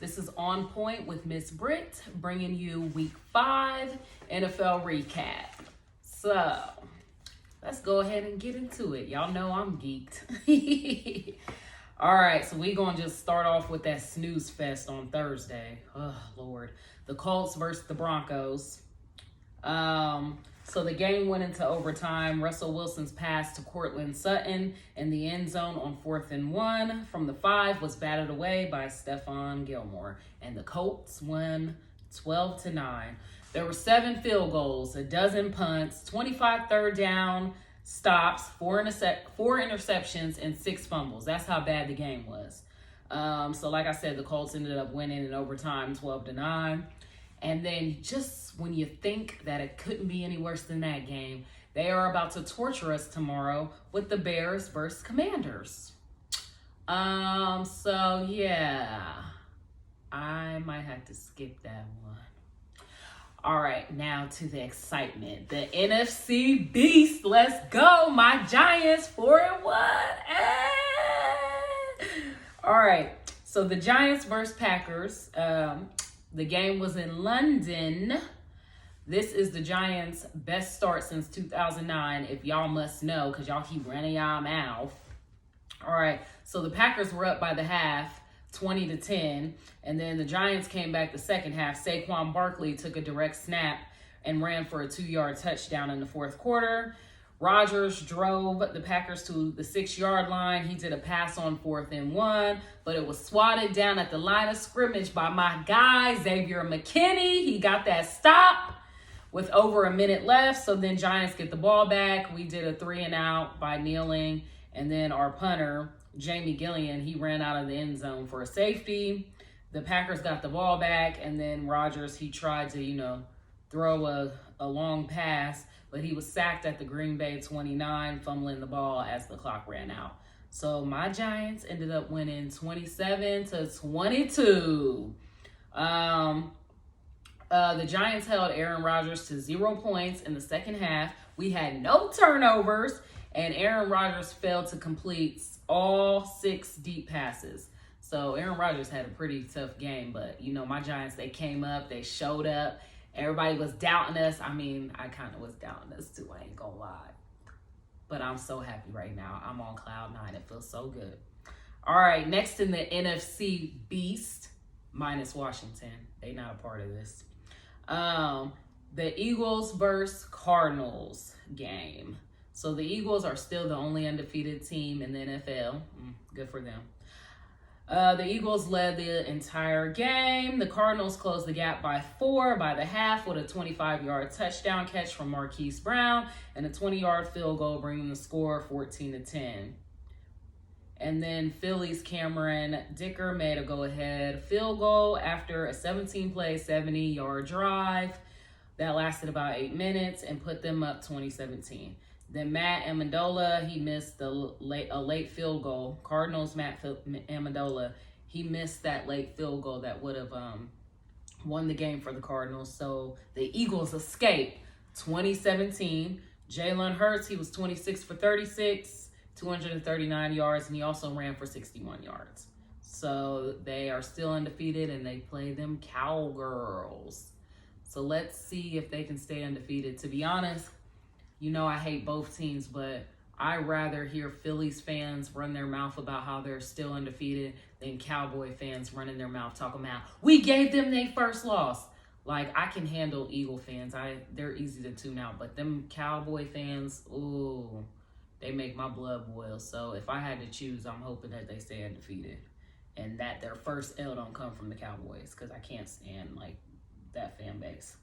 This is On Point with Miss Britt, bringing you Week 5 NFL recap. So, let's go ahead and get into it. Y'all know I'm geeked. All right, so we're going to just start off with that snooze fest on Thursday. Oh, Lord. The Colts versus the Broncos. So the game went into overtime. Russell Wilson's pass to Courtland Sutton in the end zone on 4th and 1 from the 5 was batted away by Stephon Gilmore. And the Colts won 12-9. There were 7 field goals, a dozen punts, 25 third down stops, 4 interceptions, and 6 fumbles. That's how bad the game was. So like I said, the Colts ended up winning in overtime 12-9. And then just when you think that it couldn't be any worse than that game, they are about to torture us tomorrow with the Bears versus Commanders. So yeah, I might have to skip that one. All right, now to the excitement. The NFC Beast. Let's go. My Giants 4-1. All right, so the Giants versus Packers. The game was in London. This is the Giants' best start since 2009, if y'all must know, because y'all keep running y'all mouth. All right, so the Packers were up by the half, 20-10, and then the Giants came back the second half. Saquon Barkley took a direct snap and ran for a 2-yard touchdown in the fourth quarter. Rodgers drove the Packers to the 6-yard line. He did a pass on 4th and 1, but it was swatted down at the line of scrimmage by my guy, Xavier McKinney. He got that stop with over a minute left. So then Giants get the ball back. We did a 3-and-out by kneeling. And then our punter, Jamie Gillian, he ran out of the end zone for a safety. The Packers got the ball back. And then Rodgers, he tried to, throw a long pass, but he was sacked at the Green Bay 29, fumbling the ball as the clock ran out. So my Giants ended up winning 27-22. The Giants held Aaron Rodgers to 0 points in the second half. We had no turnovers, and Aaron Rodgers failed to complete all 6 deep passes. So Aaron Rodgers had a pretty tough game, but my Giants, they came up, they showed up. Everybody was doubting us. I mean, I kind of was doubting us too, I ain't gonna lie. But I'm so happy right now. I'm on cloud 9. It feels so good. All right, next in the NFC Beast, minus Washington. They not a part of this. The Eagles versus Cardinals game. So the Eagles are still the only undefeated team in the NFL. Good for them. The Eagles led the entire game. The Cardinals closed the gap by 4 by the half with a 25-yard touchdown catch from Marquise Brown and a 20-yard field goal, bringing the score 14-10. And then Philly's Cameron Dicker made a go-ahead field goal after a 17-play, 70-yard drive that lasted about 8 minutes and put them up 20-17. Then Matt Amendola, he missed a late field goal. Cardinals Matt Amendola, he missed that late field goal that would have won the game for the Cardinals. So the Eagles escaped 2017. Jalen Hurts, he was 26 for 36, 239 yards, and he also ran for 61 yards. So they are still undefeated, and they play them Cowgirls. So let's see if they can stay undefeated. To be honest, I hate both teams, but I'd rather hear Phillies fans run their mouth about how they're still undefeated than Cowboy fans running their mouth talking about, we gave them their first loss. Like, I can handle Eagle fans. They're easy to tune out, but them Cowboy fans, ooh, they make my blood boil. So if I had to choose, I'm hoping that they stay undefeated and that their first L don't come from the Cowboys, because I can't stand, that fan base.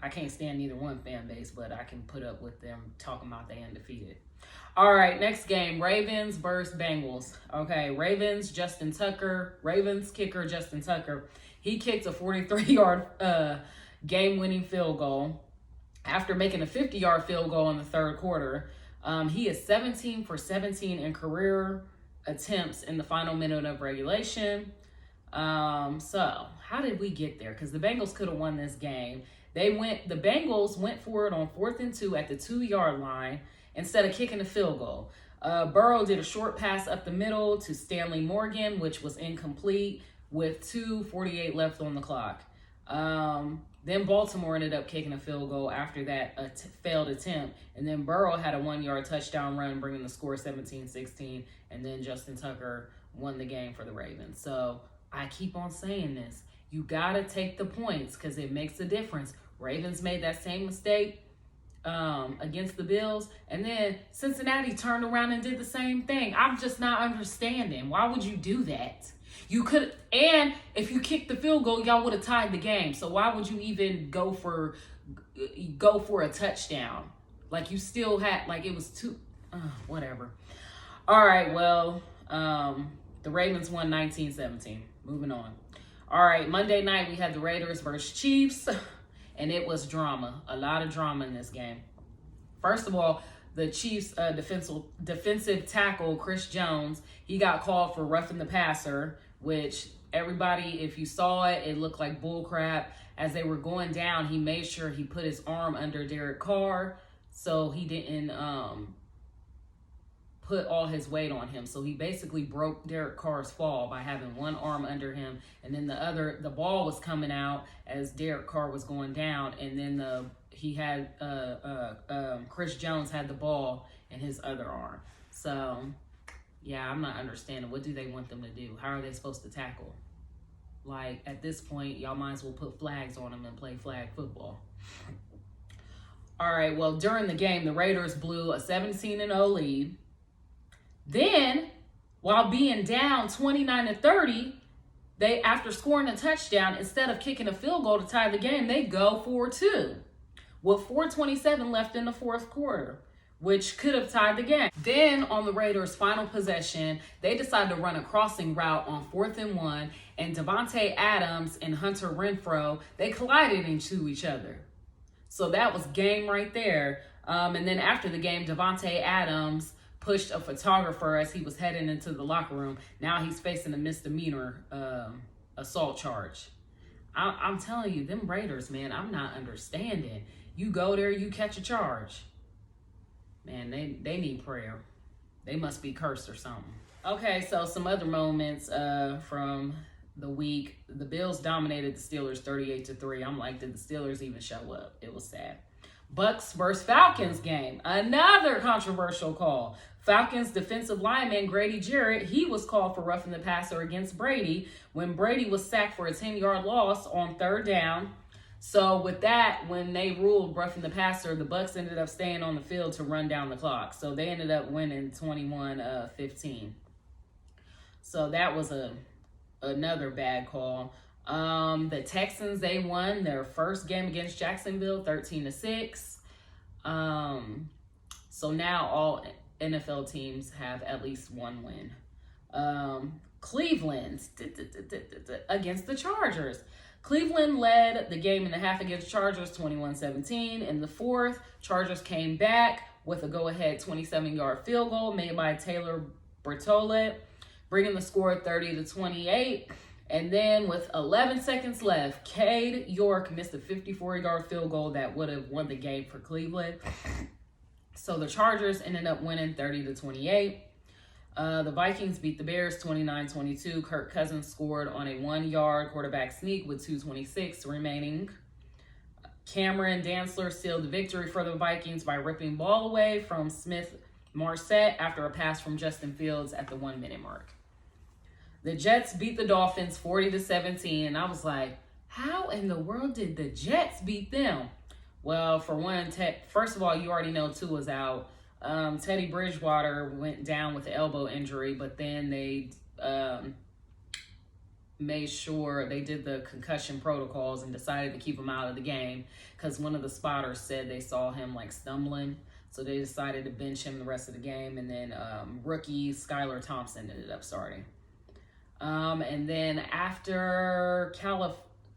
I can't stand neither one fan base, but I can put up with them talking about they undefeated. All right, next game, Ravens versus Bengals. Okay, Ravens kicker Justin Tucker, he kicked a 43-yard game-winning field goal after making a 50-yard field goal in the third quarter. He is 17 for 17 in career attempts in the final minute of regulation. So how did we get there? Because the Bengals could have won this game. The Bengals went for it on 4th and 2 at the 2-yard line instead of kicking a field goal. Burrow did a short pass up the middle to Stanley Morgan, which was incomplete. with 2:48 left on the clock. Then Baltimore ended up kicking a field goal after that failed attempt. And then Burrow had a 1-yard touchdown run, bringing the score 17-16. And then Justin Tucker won the game for the Ravens. So I keep on saying this. You got to take the points because it makes a difference. Ravens made that same mistake against the Bills. And then Cincinnati turned around and did the same thing. I'm just not understanding. Why would you do that? You could, and if you kicked the field goal, y'all would have tied the game. So why would you even go for a touchdown? Like you still had, like it was whatever. All right, well, the Ravens won 19-17. Moving on. All right, Monday night we had the Raiders versus Chiefs, and it was drama. A lot of drama in this game. First of all, the Chiefs defensive tackle, Chris Jones, he got called for roughing the passer, which everybody, if you saw it, it looked like bull crap. As they were going down, he made sure he put his arm under Derek Carr so he didn't put all his weight on him. So he basically broke Derek Carr's fall by having one arm under him, and then the ball was coming out as Derek Carr was going down, and then Chris Jones had the ball in his other arm. So yeah, I'm not understanding. What do they want them to do? How are they supposed to tackle? Like, at this point, y'all might as well put flags on them and play flag football. All right, well, during the game, the Raiders blew a 17-0 lead. Then, while being down 29-30, they, after scoring a touchdown, instead of kicking a field goal to tie the game, they go 4-2 with 4:27 left in the fourth quarter, which could have tied the game. Then on the Raiders' final possession, they decided to run a crossing route on 4th and 1, and Davante Adams and Hunter Renfrow, they collided into each other. So that was game right there. And then after the game, Davante Adams pushed a photographer as he was heading into the locker room. Now he's facing a misdemeanor assault charge. I'm telling you, them Raiders, man, I'm not understanding. You go there, you catch a charge. Man, they need prayer. They must be cursed or something. Okay, so some other moments from the week. The Bills dominated the Steelers 38-3. I'm like, did the Steelers even show up? It was sad. Bucks versus Falcons game. Another controversial call. Falcons defensive lineman Grady Jarrett, he was called for roughing the passer against Brady when Brady was sacked for a 10-yard loss on 3rd down. So with that, when they ruled roughing the passer, the Bucks ended up staying on the field to run down the clock. So they ended up winning 21-15. So that was another bad call. The Texans, they won their first game against Jacksonville 13-6. So now all NFL teams have at least one win. Cleveland against the Chargers. Cleveland led the game in the half against Chargers 21-17. In the fourth, Chargers came back with a go-ahead 27-yard field goal made by Taylor Bertollet, bringing the score 30-28. And then with 11 seconds left, Cade York missed a 54-yard field goal that would have won the game for Cleveland. So the Chargers ended up winning 30-28. The Vikings beat the Bears 29-22. Kirk Cousins scored on a 1-yard quarterback sneak with 2:26 remaining. Cameron Dantzler sealed the victory for the Vikings by ripping ball away from Smith Marset after a pass from Justin Fields at the 1-minute mark. The Jets beat the Dolphins 40-17, and I was like, how in the world did the Jets beat them? Well, for one, first of all, you already know Tua's out. Teddy Bridgewater went down with the elbow injury, but then they made sure they did the concussion protocols and decided to keep him out of the game because one of the spotters said they saw him like stumbling. So they decided to bench him the rest of the game, and then rookie Skylar Thompson ended up starting. And then after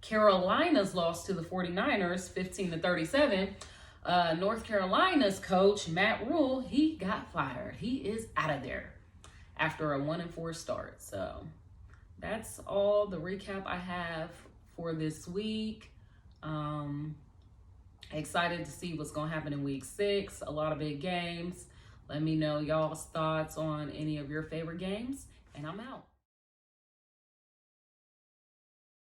Carolina's loss to the 49ers, 15-37, North Carolina's coach, Matt Rule, he got fired. He is out of there after a 1-4 start. So that's all the recap I have for this week. Excited to see what's going to happen in week 6. A lot of big games. Let me know y'all's thoughts on any of your favorite games, and I'm out.